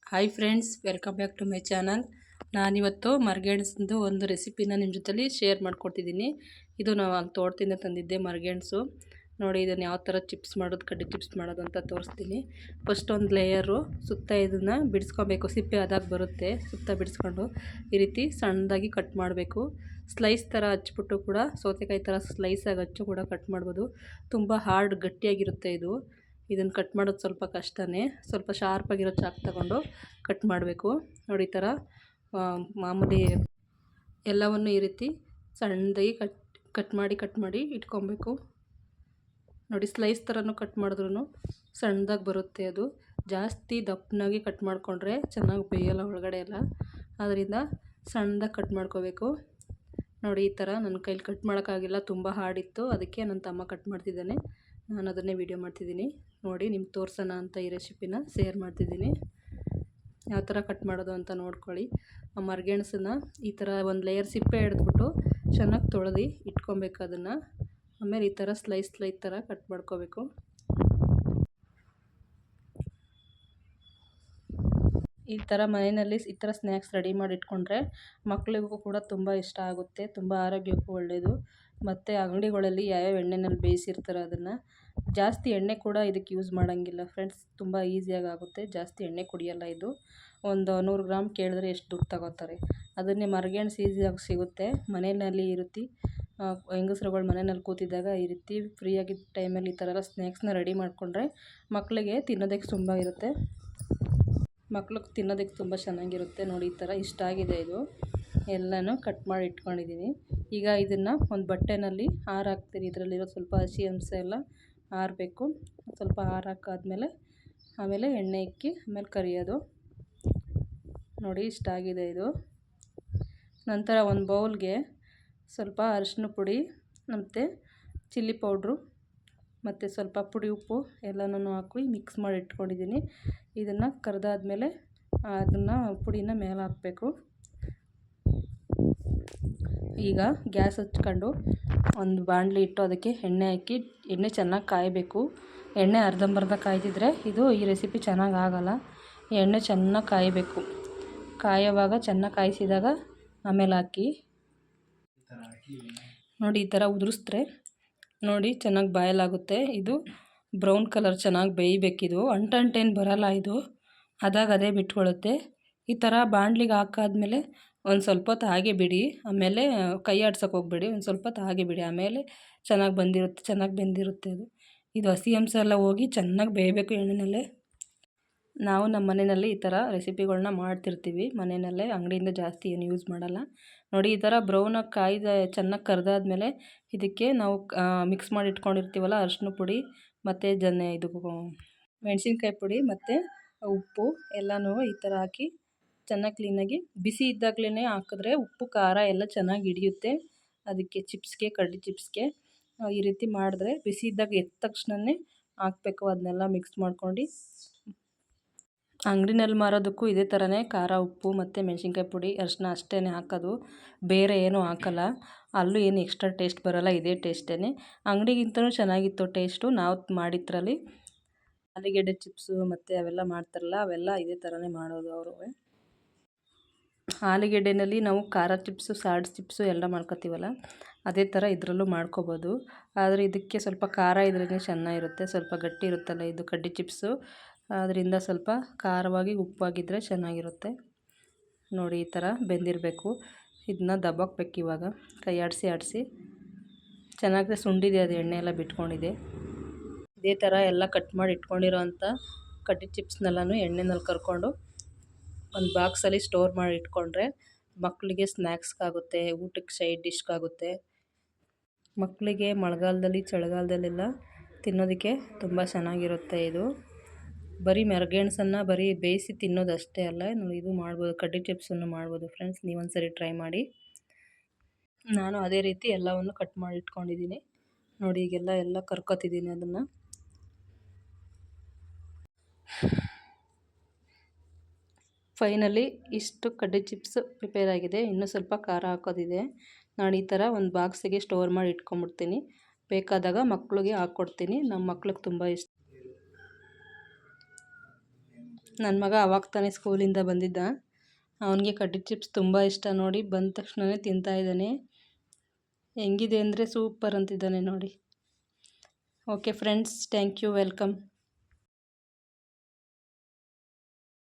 Hi friends, welcome back to my channel. ನಾನಿವತ್ತು ಮರ್ಗೆಣ್ಸ್ದು ಒಂದು ರೆಸಿಪಿನ ನಿಮ್ಮ ಜೊತೆಲಿ ಶೇರ್ ಮಾಡ್ಕೊಡ್ತಿದ್ದೀನಿ. ಇದು ನಾವು ತೋಟದಿಂದ ತಂದಿದ್ದೆ ಮರ್ಗೆಣ್ಸು. ನೋಡಿ, ಇದನ್ನು ಯಾವ ಥರ ಚಿಪ್ಸ್ ಮಾಡೋದು, ಕಡ್ಡಿ ಚಿಪ್ಸ್ ಮಾಡೋದು ಅಂತ ತೋರಿಸ್ತೀನಿ. ಫಸ್ಟ್ ಒಂದು ಲೇಯರು ಸುತ್ತ ಇದನ್ನು ಬಿಡಿಸ್ಕೊಬೇಕು. ಸಿಪ್ಪೆ ಅದಾಗ ಬರುತ್ತೆ. ಸುತ್ತ ಬಿಡಿಸ್ಕೊಂಡು ಈ ರೀತಿ ಸಣ್ಣದಾಗಿ ಕಟ್ ಮಾಡಬೇಕು. ಸ್ಲೈಸ್ ಥರ ಹಚ್ಬಿಟ್ಟು ಕೂಡ, ಸೌತೆಕಾಯಿ ಥರ ಸ್ಲೈಸಾಗಿ ಹಚ್ಚು ಕೂಡ ಕಟ್ ಮಾಡ್ಬೋದು. ತುಂಬ ಹಾರ್ಡ್ ಗಟ್ಟಿಯಾಗಿರುತ್ತೆ ಇದು. ಇದನ್ನು ಕಟ್ ಮಾಡೋದು ಸ್ವಲ್ಪ ಕಷ್ಟನೇ. ಸ್ವಲ್ಪ ಶಾರ್ಪಾಗಿರೋ ಚಾಕು ತಗೊಂಡು ಕಟ್ ಮಾಡಬೇಕು. ನೋಡಿ, ಈ ಥರ ಮಾಮೂಲಿ ಎಲ್ಲವನ್ನು ಈ ರೀತಿ ಸಣ್ಣದಾಗಿ ಕಟ್ ಮಾಡಿ ಇಟ್ಕೊಬೇಕು. ನೋಡಿ, ಸ್ಲೈಸ್ ಥರನೂ ಕಟ್ ಮಾಡಿದ್ರೂ ಸಣ್ಣದಾಗಿ ಬರುತ್ತೆ. ಅದು ಜಾಸ್ತಿ ದಪ್ಪನಾಗಿ ಕಟ್ ಮಾಡಿಕೊಂಡ್ರೆ ಚೆನ್ನಾಗಿ ಬೇಯಲ್ಲ ಒಳಗಡೆ ಎಲ್ಲ. ಅದರಿಂದ ಸಣ್ಣದಾಗಿ ಕಟ್ ಮಾಡ್ಕೋಬೇಕು. ನೋಡಿ, ಈ ಥರ ನನ್ನ ಕೈಲಿ ಕಟ್ ಮಾಡೋಕ್ಕಾಗಿಲ್ಲ, ತುಂಬ ಹಾರ್ಡಿತ್ತು. ಅದಕ್ಕೆ ನನ್ನ ತಮ್ಮ ಕಟ್ ಮಾಡ್ತಿದ್ದಾನೆ. ನಾನು ಅದನ್ನೇ ವೀಡಿಯೋ ಮಾಡ್ತಿದ್ದೀನಿ. ನೋಡಿ, ನಿಮ್ಗೆ ತೋರಿಸೋಣ ಅಂತ ಈ ರೆಸಿಪಿನ ಶೇರ್ ಮಾಡ್ತಿದ್ದೀನಿ. ಯಾವ ಥರ ಕಟ್ ಮಾಡೋದು ಅಂತ ನೋಡ್ಕೊಳ್ಳಿ. ಆ ಮರ್ಗೆಣಸನ್ನು ಈ ಥರ ಒಂದು ಲೇಯರ್ ಸಿಪ್ಪೆ ಹಿಡಿದ್ಬಿಟ್ಟು ಚೆನ್ನಾಗಿ ತೊಳೆದು ಇಟ್ಕೊಬೇಕು. ಅದನ್ನು ಆಮೇಲೆ ಈ ಥರ ಸ್ಲೈಸ್ ಥರ ಕಟ್ ಮಾಡ್ಕೋಬೇಕು. ಈ ಥರ ಮನೆಯಲ್ಲಿ ಈ ಥರ ಸ್ನ್ಯಾಕ್ಸ್ ರೆಡಿ ಮಾಡಿ ಇಟ್ಕೊಂಡ್ರೆ ಮಕ್ಕಳಿಗೂ ಕೂಡ ತುಂಬ ಇಷ್ಟ ಆಗುತ್ತೆ. ತುಂಬ ಆರೋಗ್ಯಕ್ಕೂ ಒಳ್ಳೆಯದು. ಮತ್ತು ಅಂಗಡಿಗಳಲ್ಲಿ ಯಾವ್ಯಾವ ಎಣ್ಣೆನಲ್ಲಿ ಬೇಯಿಸಿರ್ತಾರೆ ಅದನ್ನು ಜಾಸ್ತಿ ಎಣ್ಣೆ ಕೂಡ ಇದಕ್ಕೆ ಯೂಸ್ ಮಾಡೋಂಗಿಲ್ಲ ಫ್ರೆಂಡ್ಸ್. ತುಂಬ ಈಸಿಯಾಗಿ ಆಗುತ್ತೆ. ಜಾಸ್ತಿ ಎಣ್ಣೆ ಕುಡಿಯೋಲ್ಲ ಇದು. ಒಂದು 100 ಗ್ರಾಮ್ ಕೇಳಿದ್ರೆ ಎಷ್ಟು ದುಡ್ಡು ತಗೋತಾರೆ. ಅದನ್ನೇ ಮರ್ಗೆಣ್ಸು ಈಸಿಯಾಗಿ ಸಿಗುತ್ತೆ ಮನೆಯಲ್ಲಿ. ಈ ರೀತಿ ಹೆಂಗಸ್ರುಗಳು ಮನೆಯಲ್ಲಿ ಕೂತಿದ್ದಾಗ ಈ ರೀತಿ ಫ್ರೀಯಾಗಿದ್ದ ಟೈಮಲ್ಲಿ ಈ ಥರ ಎಲ್ಲ ಸ್ನ್ಯಾಕ್ಸ್ನ ರೆಡಿ ಮಾಡಿಕೊಂಡ್ರೆ ಮಕ್ಕಳಿಗೆ ತಿನ್ನೋದಕ್ಕೆ ತುಂಬ ಇರುತ್ತೆ. ಮಕ್ಳಿಗೆ ತಿನ್ನೋದಕ್ಕೆ ತುಂಬ ಚೆನ್ನಾಗಿರುತ್ತೆ. ನೋಡಿ, ಈ ಥರ ಇಷ್ಟ ಆಗಿದೆ. ಇದು ಎಲ್ಲನೂ ಕಟ್ ಮಾಡಿ ಇಟ್ಕೊಂಡಿದ್ದೀನಿ. ಈಗ ಇದನ್ನು ಒಂದು ಬಟ್ಟೆನಲ್ಲಿ ಹಾರಾಕ್ತೀನಿ. ಇದರಲ್ಲಿರೋ ಸ್ವಲ್ಪ ಹಸಿ ಅಂಶ ಎಲ್ಲ ಆರಬೇಕು. ಸ್ವಲ್ಪ ಹಾರಾಕಾದ್ಮೇಲೆ ಆಮೇಲೆ ಎಣ್ಣೆ ಇಕ್ಕಿ ಆಮೇಲೆ ಕರಿಯೋದು. ನೋಡಿ, ಇಷ್ಟ ಆಗಿದೆ ಇದು. ನಂತರ ಒಂದು ಬೌಲ್ಗೆ ಸ್ವಲ್ಪ ಅರಿಶಿನ ಪುಡಿ ಮತ್ತು ಚಿಲ್ಲಿ ಪೌಡ್ರು ಮತ್ತು ಸ್ವಲ್ಪ ಪುಡಿ ಉಪ್ಪು ಎಲ್ಲನೂ ಹಾಕಿ ಮಿಕ್ಸ್ ಮಾಡಿ ಇಟ್ಕೊಂಡಿದ್ದೀನಿ. ಇದನ್ನು ಕರೆದಾದ್ಮೇಲೆ ಅದನ್ನು ಪುಡಿನ ಮೇಲೆ ಹಾಕಬೇಕು. ಈಗ ಗ್ಯಾಸ್ ಹಚ್ಕೊಂಡು ಒಂದು ಬಾಣಲಿ ಇಟ್ಟು ಅದಕ್ಕೆ ಎಣ್ಣೆ ಹಾಕಿ ಎಣ್ಣೆ ಚೆನ್ನಾಗಿ ಕಾಯಬೇಕು. ಎಣ್ಣೆ ಅರ್ಧಂಬರ್ಧ ಕಾಯ್ತಿದ್ರೆ ಈ ರೆಸಿಪಿ ಚೆನ್ನಾಗಿ ಆಗೋಲ್ಲ. ಎಣ್ಣೆ ಚೆನ್ನಾಗಿ ಕಾಯಬೇಕು. ಕಾಯೋವಾಗ ಚೆನ್ನಾಗಿ ಕಾಯಿಸಿದಾಗ ಆಮೇಲೆ ಹಾಕಿ. ನೋಡಿ, ಈ ಥರ ಉದುರಿಸಿದ್ರೆ ನೋಡಿ ಚೆನ್ನಾಗಿ ಬಾಯಲಾಗುತ್ತೆ. ಇದು ಬ್ರೌನ್ ಕಲರ್ ಚೆನ್ನಾಗಿ ಬೇಯಬೇಕಿದು. ಅಂಟೇನು ಬರೋಲ್ಲ ಇದು. ಅದಾಗ ಅದೇ ಬಿಟ್ಕೊಳ್ಳುತ್ತೆ. ಈ ಥರ ಬಾಣಲಿಗೆ ಹಾಕಾದ್ಮೇಲೆ ಒಂದು ಸ್ವಲ್ಪ ಹೊತ್ತು ಹಾಗೆ ಬಿಡಿ. ಆಮೇಲೆ ಕೈ ಆಡ್ಸೋಕೆ ಹೋಗಬೇಡಿ. ಒಂದು ಸ್ವಲ್ಪ ಹೊತ್ತು ಹಾಗೆ ಬಿಡಿ. ಆಮೇಲೆ ಚೆನ್ನಾಗಿ ಬೆಂದಿರುತ್ತೆ ಅದು. ಇದು ಹಸಿ ಅಂಶ ಎಲ್ಲ ಹೋಗಿ ಚೆನ್ನಾಗಿ ಬೇಯಬೇಕು ಎಣ್ಣೆನಲ್ಲೇ. ನಾವು ನಮ್ಮ ಮನೆಯಲ್ಲಿ ಈ ಥರ ರೆಸಿಪಿಗಳನ್ನ ಮಾಡ್ತಿರ್ತೀವಿ ಮನೆಯಲ್ಲೇ. ಅಂಗಡಿಯಿಂದ ಜಾಸ್ತಿ ಏನು ಯೂಸ್ ಮಾಡಲ್ಲ. ನೋಡಿ, ಈ ಥರ ಬ್ರೌನಾಗಿ ಚೆನ್ನಾಗಿ ಕರೆದಾದ್ಮೇಲೆ ಇದಕ್ಕೆ ನಾವು ಮಿಕ್ಸ್ ಮಾಡಿ ಇಟ್ಕೊಂಡಿರ್ತೀವಲ್ಲ ಅರಿಶಿನ ಪುಡಿ ಮತ್ತು ಮೆಣಸಿನ್ಕಾಯಿ ಪುಡಿ ಮತ್ತು ಉಪ್ಪು ಎಲ್ಲನೂ ಈ ಥರ ಹಾಕಿ ಚೆನ್ನಾಗಿ ಕ್ಲೀನಾಗಿ ಬಿಸಿ ಇದ್ದಾಗಲೇ ಹಾಕಿದ್ರೆ ಉಪ್ಪು ಖಾರ ಎಲ್ಲ ಚೆನ್ನಾಗಿ ಹಿಡಿಯುತ್ತೆ. ಅದಕ್ಕೆ ಚಿಪ್ಸ್ಗೆ, ಕಡ್ಡಿ ಚಿಪ್ಸ್ಗೆ ಈ ರೀತಿ ಮಾಡಿದ್ರೆ ಬಿಸಿ ಇದ್ದಾಗ ಎದ್ದ ತಕ್ಷಣವೇ ಹಾಕಬೇಕು. ಅದನ್ನೆಲ್ಲ ಮಿಕ್ಸ್ ಮಾಡ್ಕೊಂಡು ಅಂಗಡಿನಲ್ಲಿ ಮಾರೋದಕ್ಕೂ ಇದೇ ಥರನೇ ಖಾರ, ಉಪ್ಪು ಮತ್ತು ಮೆಣಸಿನ್ಕಾಯಿ ಪುಡಿ, ಅರಿಶಿನ ಅಷ್ಟೇ ಹಾಕೋದು. ಬೇರೆ ಏನೂ ಹಾಕಲ್ಲ. ಅಲ್ಲೂ ಏನು ಎಕ್ಸ್ಟ್ರಾ ಟೇಸ್ಟ್ ಬರೋಲ್ಲ. ಇದೇ ಟೇಸ್ಟೇ. ಅಂಗಡಿಗಿಂತಲೂ ಚೆನ್ನಾಗಿತ್ತು ಟೇಸ್ಟು. ನಾವು ಮಾಡಿದ್ರಲ್ಲಿ ಆಲೂಗೆಡ್ಡೆ ಚಿಪ್ಸು ಮತ್ತು ಅವೆಲ್ಲ ಮಾಡ್ತಾರಲ್ಲ, ಅವೆಲ್ಲ ಇದೇ ಥರನೇ ಮಾಡೋದು ಅವರು. ಆಲೂಗೆಡ್ಡೆನಲ್ಲಿ ನಾವು ಖಾರ ಚಿಪ್ಸು, ಸಾಲ್ಟ್ ಚಿಪ್ಸು ಎಲ್ಲ ಮಾಡ್ಕೊತೀವಲ್ಲ, ಅದೇ ಥರ ಇದರಲ್ಲೂ ಮಾಡ್ಕೊಬೋದು. ಆದರೆ ಇದಕ್ಕೆ ಸ್ವಲ್ಪ ಖಾರ ಇದ್ರೇ ಚೆನ್ನಾಗಿರುತ್ತೆ. ಸ್ವಲ್ಪ ಗಟ್ಟಿ ಇರುತ್ತಲ್ಲ ಇದು ಕಡ್ಡಿ ಚಿಪ್ಸು. ಅದರಿಂದ ಸ್ವಲ್ಪ ಖಾರವಾಗಿ ಉಪ್ಪಾಗಿದ್ದರೆ ಚೆನ್ನಾಗಿರುತ್ತೆ. ನೋಡಿ, ಈ ಥರ ಬೆಂದಿರಬೇಕು. ಇದನ್ನ ದಬ್ಬಾಕ್ಬೇಕು. ಇವಾಗ ಕೈ ಆಡಿಸಿ ಚೆನ್ನಾಗಿ ಸುಂಡಿದೆ. ಅದು ಎಣ್ಣೆ ಎಲ್ಲ ಬಿಟ್ಕೊಂಡಿದೆ. ಇದೇ ಥರ ಎಲ್ಲ ಕಟ್ ಮಾಡಿ ಇಟ್ಕೊಂಡಿರೋ ಅಂಥ ಕಡ್ಡಿ ಚಿಪ್ಸ್ನೆಲ್ಲನೂ ಎಣ್ಣೆನಲ್ಲಿ ಕರ್ಕೊಂಡು ಒಂದು ಬಾಕ್ಸಲ್ಲಿ ಸ್ಟೋರ್ ಮಾಡಿ ಇಟ್ಕೊಂಡ್ರೆ ಮಕ್ಕಳಿಗೆ ಸ್ನ್ಯಾಕ್ಸ್ಗಾಗುತ್ತೆ, ಊಟಕ್ಕೆ ಸೈಡ್ ಡಿಶ್ಗಾಗುತ್ತೆ. ಮಕ್ಕಳಿಗೆ ಮಳೆಗಾಲದಲ್ಲಿ, ಚಳಿಗಾಲದಲ್ಲೆಲ್ಲ ತಿನ್ನೋದಕ್ಕೆ ತುಂಬ ಚೆನ್ನಾಗಿರುತ್ತೆ. ಇದು ಬರೀ ಮರ್ಗೆಣ್ಸನ್ನು ಬರೀ ಬೇಯಿಸಿ ತಿನ್ನೋದಷ್ಟೇ ಅಲ್ಲ, ಇದು ಮಾಡ್ಬೋದು. ಕಡ್ಡಿ ಚಿಪ್ಸನ್ನು ಮಾಡ್ಬೋದು ಫ್ರೆಂಡ್ಸ್. ನೀವೊಂದ್ಸರಿ ಟ್ರೈ ಮಾಡಿ. ನಾನು ಅದೇ ರೀತಿ ಎಲ್ಲವನ್ನು ಕಟ್ ಮಾಡಿ ಇಟ್ಕೊಂಡಿದ್ದೀನಿ. ನೋಡಿ, ಈಗೆಲ್ಲ ಕರ್ಕೊತಿದ್ದೀನಿ ಅದನ್ನು. ಫೈನಲಿ ಇಷ್ಟು ಕಡ್ಡಿ ಚಿಪ್ಸ್ ಪ್ರಿಪೇರ್ ಆಗಿದೆ. ಇನ್ನೂ ಸ್ವಲ್ಪ ಖಾರ ಹಾಕೋದಿದೆ. ನಾನು ಈ ಥರ ಒಂದು ಬಾಕ್ಸಿಗೆ ಸ್ಟೋರ್ ಮಾಡಿ ಇಟ್ಕೊಂಬಿಡ್ತೀನಿ. ಬೇಕಾದಾಗ ಮಕ್ಕಳಿಗೆ ಹಾಕ್ಕೊಡ್ತೀನಿ. ನಮ್ಮ ಮಕ್ಳಿಗೆ ತುಂಬ ಇಷ್ಟ. ನನ್ನ ಮಗ ಅವಾಗ ತಾನೇ ಸ್ಕೂಲಿಂದ ಬಂದಿದ್ದ. ಅವನಿಗೆ ಕಡ್ಡಿ ಚಿಪ್ಸ್ ತುಂಬ ಇಷ್ಟ. ನೋಡಿ ಬಂದ ತಕ್ಷಣವೇ ತಿಂತಾಯಿದ್ದಾನೆ. ಹೆಂಗಿದೆ ಅಂದರೆ ಸೂಪರ್ ಅಂತಿದ್ದಾನೆ ನೋಡಿ. Okay friends, thank you, welcome.